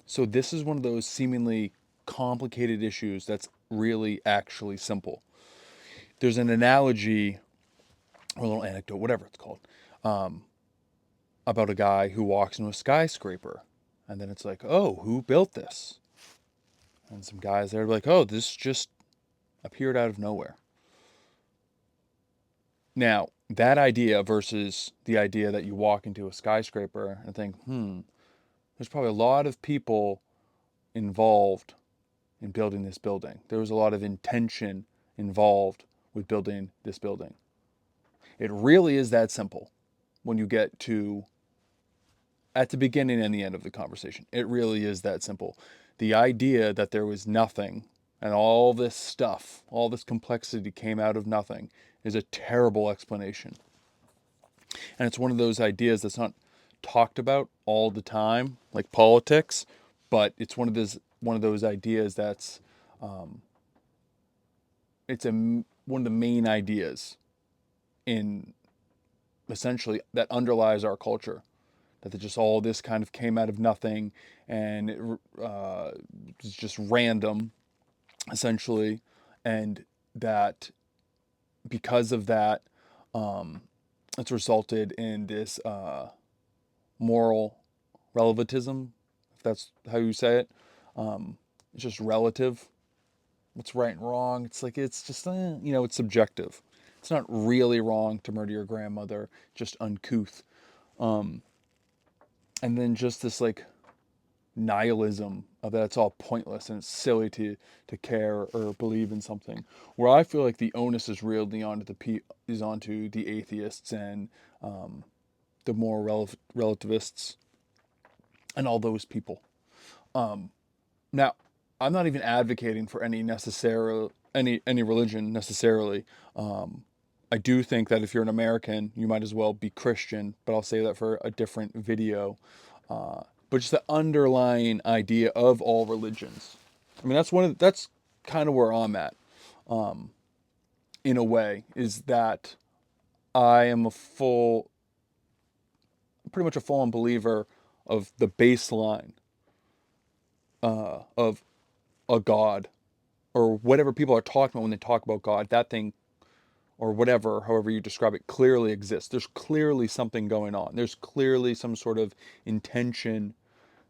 So this is one of those seemingly complicated issues that's really actually simple. There's an analogy or a little anecdote, whatever it's called, um, about a guy who walks into a skyscraper. And then it's like, oh, who built this? And some guys there are like, oh, this just appeared out of nowhere. Now, that idea versus the idea that you walk into a skyscraper and think, there's probably a lot of people involved in building this building. There was a lot of intention involved with building this building. It really is that simple when you get to at the beginning and the end of the conversation. It really is that simple. The idea that there was nothing and all this stuff, all this complexity came out of nothing is a terrible explanation. And it's one of those ideas that's not talked about all the time, like politics, but it's one of those ideas that's one of the main ideas in essentially that underlies our culture. That just all this kind of came out of nothing and it was just random, essentially, and that because of that, um, it's resulted in this moral relativism, if that's how you say it. It's just relative. What's right and wrong? It's like it's just it's subjective. It's not really wrong to murder your grandmother, just uncouth. And then just this like nihilism of that it's all pointless and it's silly to care or believe in something. Where I feel like the onus is really onto the atheists and the more relativists and all those people. Now, I'm not even advocating for any religion necessarily. I do think that if you're an American, you might as well be Christian, but I'll say that for a different video. But just the underlying idea of all religions. I mean, that's kind of where I'm at, in a way, is that I am pretty much a full-on believer of the baseline of a God or whatever people are talking about when they talk about God. That thing or whatever, however you describe it, clearly exists. There's clearly something going on. There's clearly some sort of intention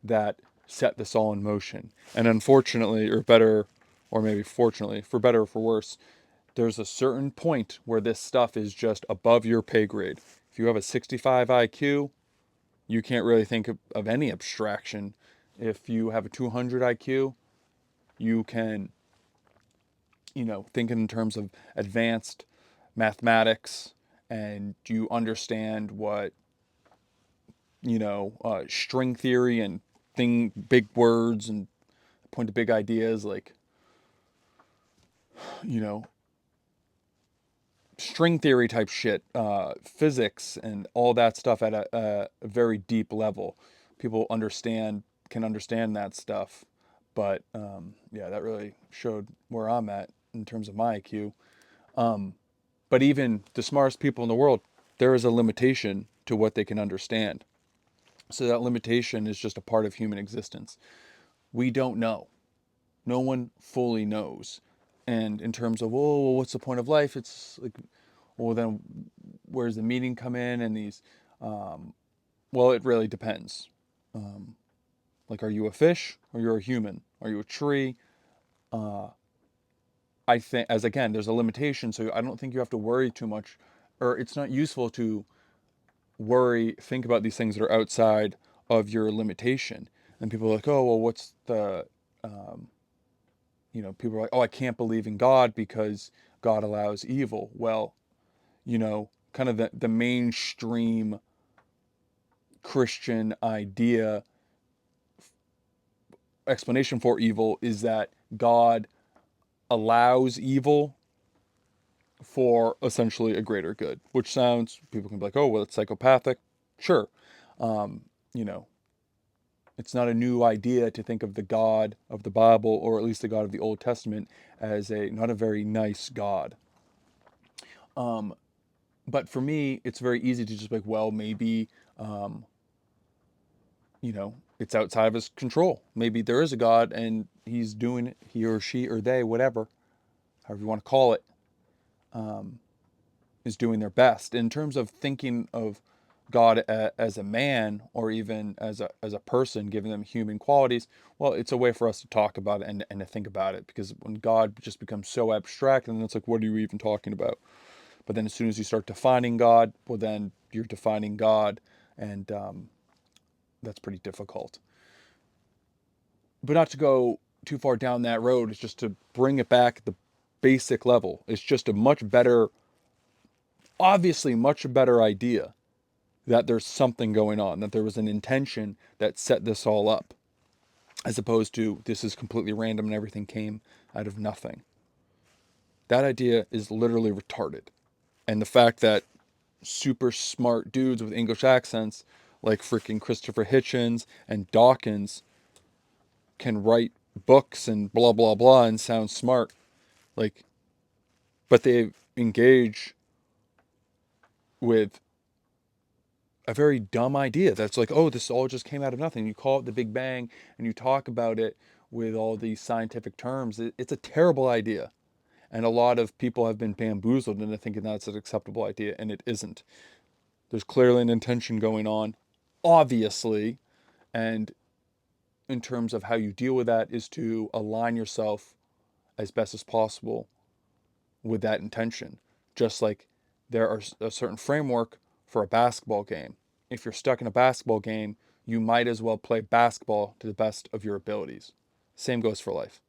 that set this all in motion. And unfortunately, or better, or maybe fortunately, for better or for worse, there's a certain point where this stuff is just above your pay grade. If you have a 65 IQ, you can't really think of any abstraction. If you have a 200 IQ, you can, think in terms of advanced mathematics and you understand what, string theory and big words and point to big ideas like, you know, string theory type shit, physics and all that stuff at a very deep level. People can understand that stuff. But yeah, that really showed where I'm at in terms of my IQ. But even the smartest people in the world, there is a limitation to what they can understand. So that limitation is just a part of human existence. We don't know. No one fully knows. And in terms of, well, what's the point of life? It's like, well, then where's the meaning come in? And well, it really depends. Like, are you a fish or you're a human? Are you a tree? I think, as again, there's a limitation. So I don't think you have to worry too much, or it's not useful to think about these things that are outside of your limitation. And people are like, oh, well, what's the, people are like, oh, I can't believe in God because God allows evil. Well, kind of the mainstream Christian idea explanation for evil is that God allows evil for essentially a greater good, which sounds, people can be like, oh, well, it's psychopathic. Sure. Um, you know, it's not a new idea to think of the God of the Bible, or at least the God of the Old Testament, as not a very nice God. But for me, it's very easy to just be like, well, maybe, you know, it's outside of his control. Maybe there is a God and he's doing it, he or she or they, whatever, however you want to call it, is doing their best. In terms of thinking of God as a man or even as a person, giving them human qualities, well, it's a way for us to talk about it and to think about it. Because when God just becomes so abstract, and then it's like, what are you even talking about? But then as soon as you start defining God, well, then you're defining God, and that's pretty difficult. But not to go too far down that road, it's just to bring it back at the basic level. It's just a much better, obviously, much better idea that there's something going on, that there was an intention that set this all up, as opposed to this is completely random and everything came out of nothing. That idea is literally retarded. And the fact that super smart dudes with English accents like freaking Christopher Hitchens and Dawkins can write books and blah blah blah and sound smart, like, but they engage with a very dumb idea that's like, oh, this all just came out of nothing. You call it the Big Bang and you talk about it with all these scientific terms. It's a terrible idea. And a lot of people have been bamboozled into thinking that's an acceptable idea, and it isn't. There's clearly an intention going on, obviously. And in terms of how you deal with that is to align yourself as best as possible with that intention. Just like there are a certain framework for a basketball game. If you're stuck in a basketball game, you might as well play basketball to the best of your abilities. Same goes for life.